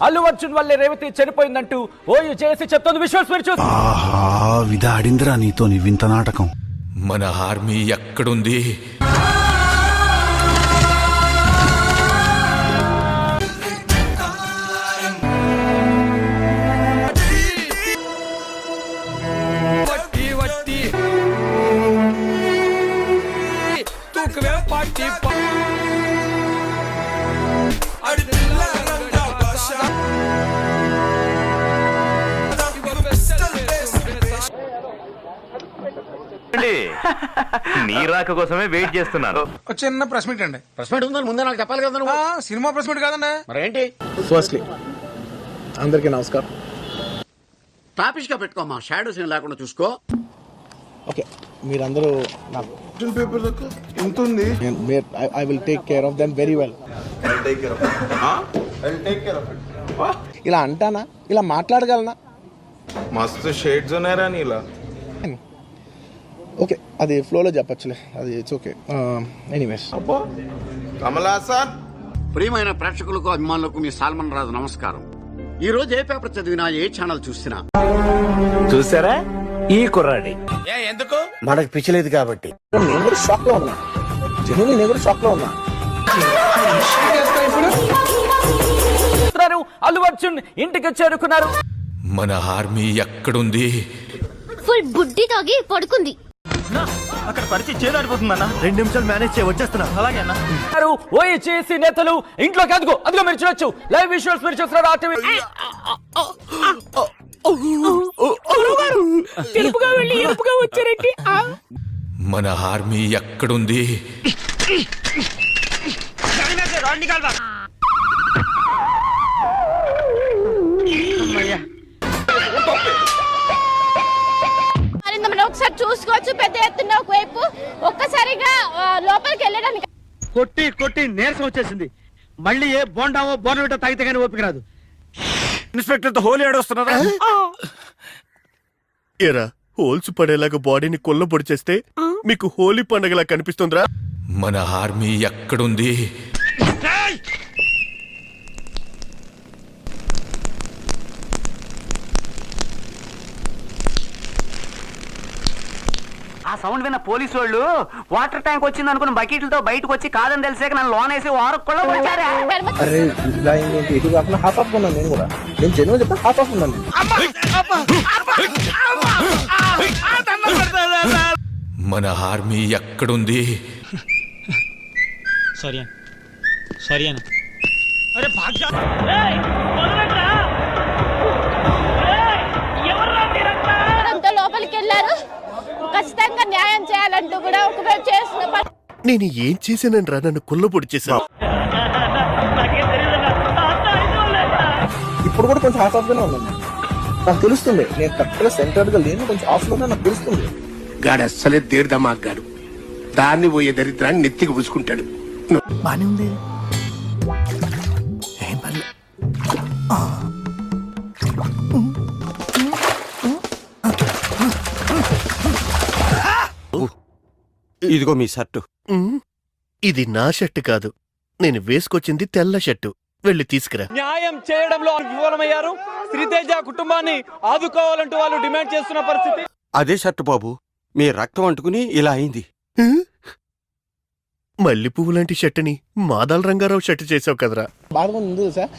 అల్లు అర్జున్ వల్లే రేవతి చనిపోయిందంటూ ఓయూ చేసి చెప్తోంది విజువల్స్ మీరు చూసి. ఆహా విధాడిందిరా నీతో నీ వింత నాటకం. మన ఆర్మీ ఎక్కడుంది? నీ రాక కోసమే వెయిట్ చేస్తున్నాను. చిన్న ప్రెస్ మీట్ అండి. ప్రెస్ మీట్ ఉందని ముందే నాకు చెప్పాలి కదా నువ్వు. సినిమా ప్రెస్ మీట్ కాదండి. మరేంటి? ఫస్ట్లీ అందరికీ నమస్కారం. టాపిక్ గా పెట్టుకోమా, షాడోస్ ఏం లేకుండా చూసుకో. ఓకే, మీరందరూ నాకు పేపర్ ఎంత ఉంది? I will take care of them very well. ఇలా అంటానా? ఇలా మాట్లాడగలనా? మస్తు షేడ్స్ ఉన్నాయరా నీలా. ఓకే, అది ఫ్లోలో చెప్పచ్చులే, అది it's okay. Anyways, Kamal Haasan. ప్రియమైన ప్రేక్షకులకు అభిమానులకు మీ సాల్మన్ రాజు నమస్కారం. ఈ రోజు ఏ పేపర్ చదివినా, ఏ ఛానల్ చూసినా చూసారా ఈ కుర్రాడి ఎందుకు మనకు పిచ్చలేదు కాబట్టి నేను కూడా షాక్ లో ఉన్నా. జెన్యున్లీ నేను కూడా షాక్ లో ఉన్నా. అల్లు అర్జున్ ఇంటికి చేరుకున్నారు. మన ఆర్మీ ఎక్కడుంది? ఫుల్ బుడ్డి తాగి పడుకుంది. అక్కడ పరిస్థితి చేదారిపోతుందన్న. 2 నిమిషాలు మేనేజ్ చేయ వచ్చేస్తున్నా. అలాగే అన్న. ఓయూ చేసి నేతలు ఇంట్లోకి అదిగో మీరు చూడొచ్చు. లైవ్ విజువల్స్ మీరు చూస్తున్నారు. ఆర్టీవీ వచ్చారండి. మన ఆర్మీ ఎక్కడుంది? ఒకసారి చూసుకోవచ్చు. పెద్ద ఎత్తున ఒకవైపు ఒక్కసారిగా లోపలికి వెళ్ళడానికి కొట్టి నీరసం వచ్చేసింది. మళ్ళీ ఏ బోండామో బోర్నవిటో తాగితే గానీ ఓపిక రాదు. ఇన్స్పెక్టర్ తో హోలీ ఆడొస్తున్నారా? ఏరా, హోల్స్ పడేలాగా బాడీని కొల్ల పొడి చేస్తే మీకు హోలీ పండగలా కనిపిస్తుందిరా? మన ఆర్మీ ఎక్కడుంది? ఆ సౌండ్ విన్న పోలీసు వాళ్ళు వాటర్ ట్యాంక్ వచ్చింది అనుకుని బకెట్లతో బయటకు వచ్చి కాదని తెలిసాక నన్ను లోన్ వేసి వారకుల్లో వచ్చారా. అరే ఇలా ఏంటి? ఇది కాకుండా హాఫ్ ఆఫ్ ఉన్నాను నేను కూడా. నేను జెన్యున్ చెప్తా, హాఫ్ ఆఫ్ ఉన్నాను. మన ఆర్మీ ఎక్కడుంది? సారీ అన్న. అరే లోపలికి వెళ్ళారు. ఖచ్చితంగా న్యాయం చేయాలంటూ కూడా ఒకవైపు చేస్తున్న. నేను ఏం చేశానని నన్ను కొల్ల పొడి చేశాను. ఇప్పుడు కూడా కొంచెం హాఫ్ ఆఫ్ గానే ఉన్నాను. నాకు తెలుస్తుంది నేను కరెక్ట్ గా సెంటర్డ్ గా లేని, కొంచెం ఆఫ్ లోనే నాకు తెలుస్తుంది. గాడు అస్సలే దేర్దమాగాడు. దాన్ని పోయే దరిద్రాన్ని నెత్తికి పూసుకుంటాడు. బానే ఉంది. ఏం పర్లే. ఇదిగో మీ షర్టు. ఇది నా షర్టు కాదు, నేను వేసుకొచ్చింది తెల్ల షర్టు. వెళ్ళి తీసుకురా. న్యాయం చేయడంలో విఫలమయ్యారు. శ్రీతేజ కుటుంబాన్ని ఆదుకోవాలంటూ వాళ్ళు డిమాండ్ చేస్తున్న పరిస్థితి. అదే షర్టు బాబు, మీ రక్తం అంటుకుని ఇలా అయింది. మల్లి పువ్వు లాంటి షర్టుని మాదాల రంగారావు షర్టు చేసావు కదరా. బాధగా ఉంది సార్.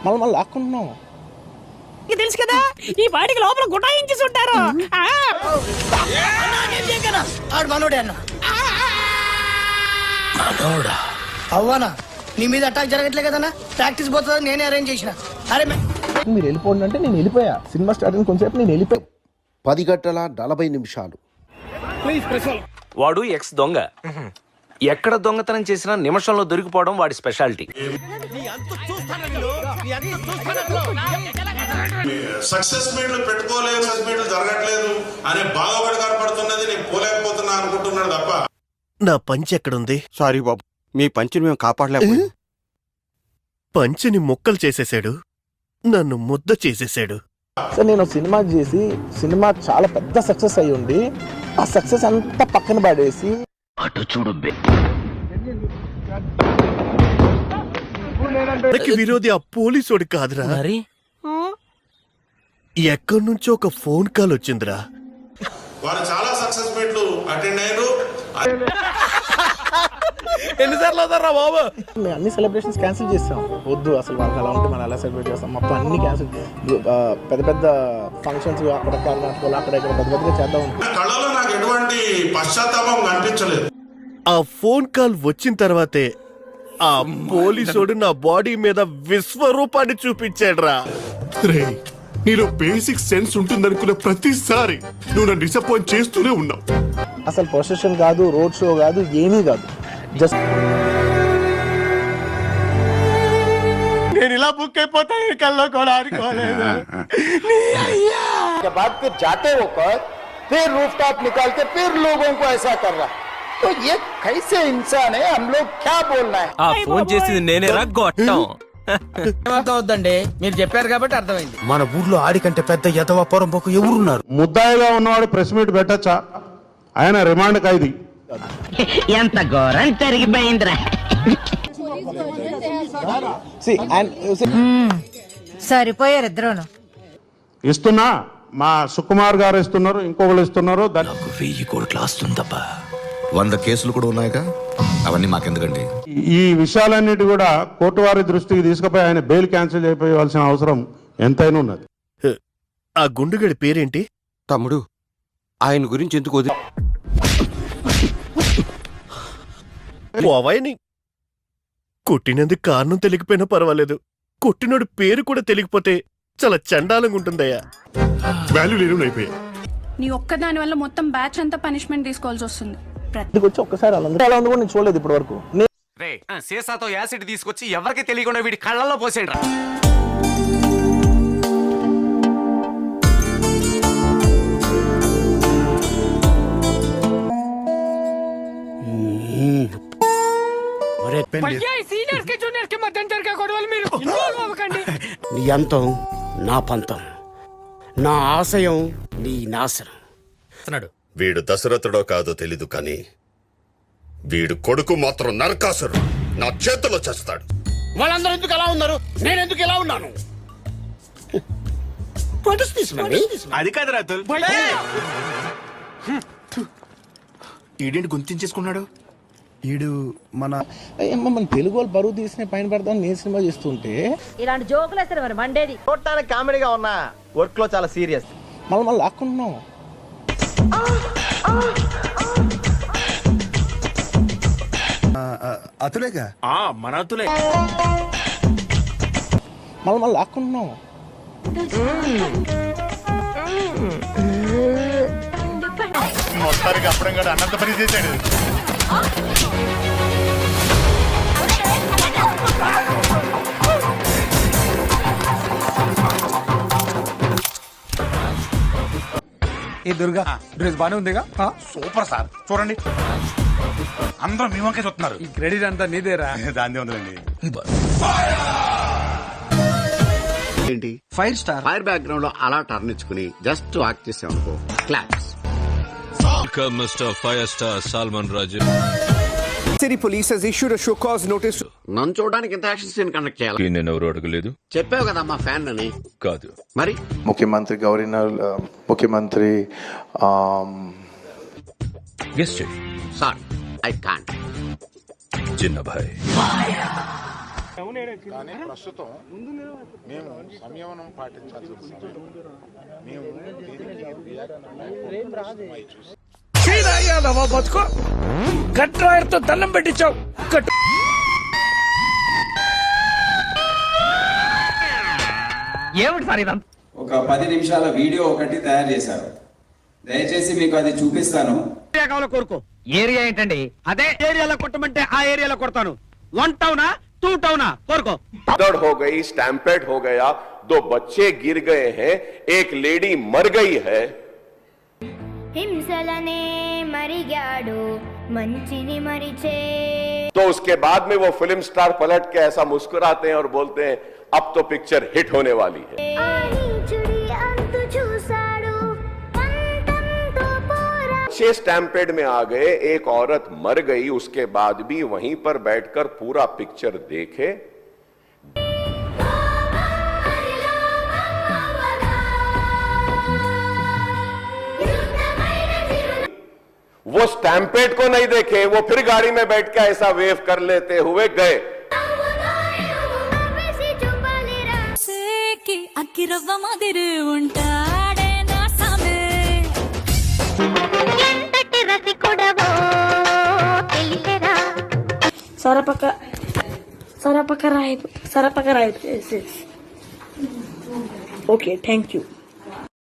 మళ్ళీ లాక్కుంటున్నాం. తెలుసు కదా, ఈ బాడీకి లోపల గుటాయించి ఉంటారు. అవ్వనా నీ మీద అటాక్ జరగట్లే కదన్నా. ప్రాక్టీస్ పోతుంది నేనే అరేంజ్ చేసిన. అరే మీరు వెళ్ళిపోండి అంటే నేను వెళ్ళిపోయా. సినిమా స్టార్ట్ అయిన కొంచెంసేపు నేను వెళ్ళిపోయా. 10:40 వాడు ఎక్స్ దొంగ. ఎక్కడ దొంగతనం చేసినా నిమిషంలో దొరికిపోవడం వాడి స్పెషాలిటీ. సక్సెస్ మీట్లు పెట్టుకోలేదు, సక్సెస్ మీట్లు జరగట్లేదు అనే బాధ ఒకటి కనపడుతున్నది. నేను పోలేకపోతున్నా అనుకుంటున్నాడు తప్ప. నా పంచి ఎక్కడుంది? సారీ బాబు, మీ పంచిని మేము కాపాడలేకపోయాం. పంచిని ముక్కలు చేసేశాడు, నన్ను ముద్ద చేసేశాడు. సార్ నేను సినిమా చేసి సినిమా చాలా పెద్ద సక్సెస్ అయ్యి ఉండి ఆ సక్సెస్ అంతా పక్కన పడేసి అటు చూడు మనకి విరోధి ఆ పోలీసోడు కాదురా, మరి ఎక్కడి నుంచో ఒక ఫోన్ కాల్ వచ్చిందిరా. వారు చాలా సక్సెస్ మీట్లు అటెండ్ అయ్యారు. ఎన్నిసార్లు అవుతారా బాబు? మేము అన్ని సెలబ్రేషన్స్ క్యాన్సిల్ చేస్తాం. వద్దు అసలు వాళ్ళకి అలా ఉంటే మనం ఎలా సెలబ్రేట్ చేస్తాం, మొత్తం అన్ని క్యాన్సిల్. పెద్ద పెద్ద ఫంక్షన్స్ అక్కడ కర్ణాటకలో అక్కడ ఇక్కడ పెద్ద పెద్దగా చేద్దాం. కళ్ళలో నాకు ఎటువంటి పశ్చాత్తాపం కనిపించలేదు. ఆ ఫోన్ కాల్ వచ్చిన తర్వాతే ఆ పోలీసోడు నా బాడీ మీద విశ్వరూపాన్ని చూపించాడ్రా. నీలో బేసిక్ సెన్స్ ఉంటుందనుకున్న ప్రతిసారి నువ్వు నన్ను డిసప్పాయింట్ చేస్తూనే ఉన్నావు. అసలు ప్రొసెషన్ కాదు, రోడ్ షో కాదు, ఏమీ కాదు. జస్ట్ నేను ఇలా బుక్ అయిపోతాను కల్లో కూడా ఆడుకోలేదు. जाते होकर फिर रूफटॉप निकाल के फिर लोगों को ऐसा कर रहा, तो ये कैसे इंसान है? हम लोग क्या बोलना है? ఫోన్ చేసింది నేనేరా గొట్టం. అర్థమవుతుందండి, మీరు చెప్పారు కాబట్టి అర్థమైంది. మన ఊర్లో ఆడికంటే పెద్ద ఎదవ పొరంపోకు ఎవరున్నారు? ముద్దాయిగా ఉన్నవాడు ప్రెస్ మీట్ పెట్టచ్చా? ఆయన రిమాండ్ ఖైదీ. ఎంత ఘోరం జరిగిపోయిందిరా. సరిపోయారు ఇద్దరును. ఇస్తున్నా, మా సుకుమార్ గారు ఇస్తున్నారు, ఇంకొకరు ఇస్తున్నారు. 1000 కోట్లు ఆస్తుందబ్బా. 100 కేసులు కూడా ఉన్నాయిగా, అవన్నీ మాకెందుకండి? ఈ విషయాలన్నిటి కూడా కోర్టు వారి దృష్టికి తీసుకుపోయి ఆయన బెయిల్ క్యాన్సిల్ అయిపోవాల్సిన అవసరం ఎంతైనా ఉన్నది. ఆ గుండుగడి పేరేంటి? తమ్ముడు, ఆయన గురించి ఎందుకు పోవాయని కొట్టినందుకు కారణం తెలియకపోయినా పర్వాలేదు, కొట్టినోడు పేరు కూడా తెలియకపోతే చాలా చండాలంగా ఉంటుందయ్యా. వాల్యూ లేని అయిపోయా. నీ ఒక్కదాని వల్ల మొత్తం బ్యాచ్ అంతా పనిష్మెంట్ తీసుకోవాల్సి వస్తుంది. వచ్చి ఒక్కసారి అలా ఉంది కూడా నేను చూడలేదు ఇప్పటి వరకు. సీసాతో యాసిడ్ తీసుకొచ్చి ఎవరికి తెలియకుండా వీడి కళ్ళల్లో పోసేయండి రా. నీ అంతం నా పంతం, నా ఆశయం నీ నాశనం. వీడు దశరథుడో కాదో తెలీదు కానీ వీడు కొడుకు మాత్రం నరకాసురు నా చేతిలో చేస్తాడు. వాళ్ళందరూ ఎందుకు అలా ఉన్నారు, నేను ఎందుకు ఇలా ఉన్నాను? అది కాదు రాతుల్. ఈడేంటి గుంతించేసుకున్నాడు? ఈడు మన తెలుగు వాళ్ళు బరువు తీసిన పైన పెడతాను నేను సినిమా చేస్తుంటే ఇలాంటి జోకులు వేస్తారు మరి మండేది. చూడటానికి కామెడీగా ఉన్నా వర్క్ లో చాలా సీరియస్. మళ్ళీ లాక్కున్నాం. అతులేగా మన అతులే. మళ్ళీ లాక్కున్నాం. మొత్తానికి అప్పుడు కూడా అన్నంత పని చేశాడు. ఏ దుర్గా, డ్రెస్ బానే ఉందిగా? సూపర్ సార్, చూడండి అందరూ మీ వంకే చూస్తున్నారు. ఈ క్రెడిట్ అంతా నీదేరా. దాన్ని ఉందండి. ఏంటి ఫైర్ స్టార్ ఫైర్ బ్యాక్గ్రౌండ్ లో అలా టర్న్ ఇచ్చుకుని జస్ట్ వాక్ చేసాం అనుకో, claps. Mister fire star Salman Raju. City police has issued a show cause notice. నన్ను చూడడానికి ఇంత యాక్షన్ సీన్ కండక్ట్ చేయాలి? నేను ఎవరు అడగలేదు. చెప్పావు కదా మా ఫ్యాన్ అని. కాదు మరి ముఖ్యమంత్రి గవర్నర్, ముఖ్యమంత్రి గెస్ట్ చేయి. Sorry, I can't. చిన్న భాయ్. ప్రస్తుతం మేము సంయమనం పాటించాల్సిన గట్రాయర్తో దండం పెట్టించావు. ఏమిటి సార్ ఇదంతా? ఒక 10 నిమిషాల వీడియో ఒకటి తయారు చేశారు, దయచేసి మీకు అది చూపిస్తాను. కోరుకో. ఏరియా ఏంటండి? అదే ఏరియాలో కొట్టమంటే ఆ ఏరియాలో కొడతాను. 1 టౌనా 2 టౌనా కోరుకో. हो गई, स्टैम्पेड हो गया, 2 बच्चे गिर गए हैं, एक लेडी मर गई है. హింసలనే మరిగాడు మంచిని మరిచే. तो उसके बाद में वो फिल्म स्टार पलट के ऐसा मुस्कुराते हैं और बोलते हैं अब तो पिक्चर हिट होने वाली है. अच्छे स्टैम्पेड में आ गए, एक औरत मर गई, उसके बाद भी वहीं पर बैठकर पूरा पिक्चर देखे. वो स्टैम्पेड को नहीं देखे, वो फिर गाड़ी में बैठ के ऐसा वेव कर लेते हुए गए। సరపక రాయి ఓకే థ్యాంక్ యూ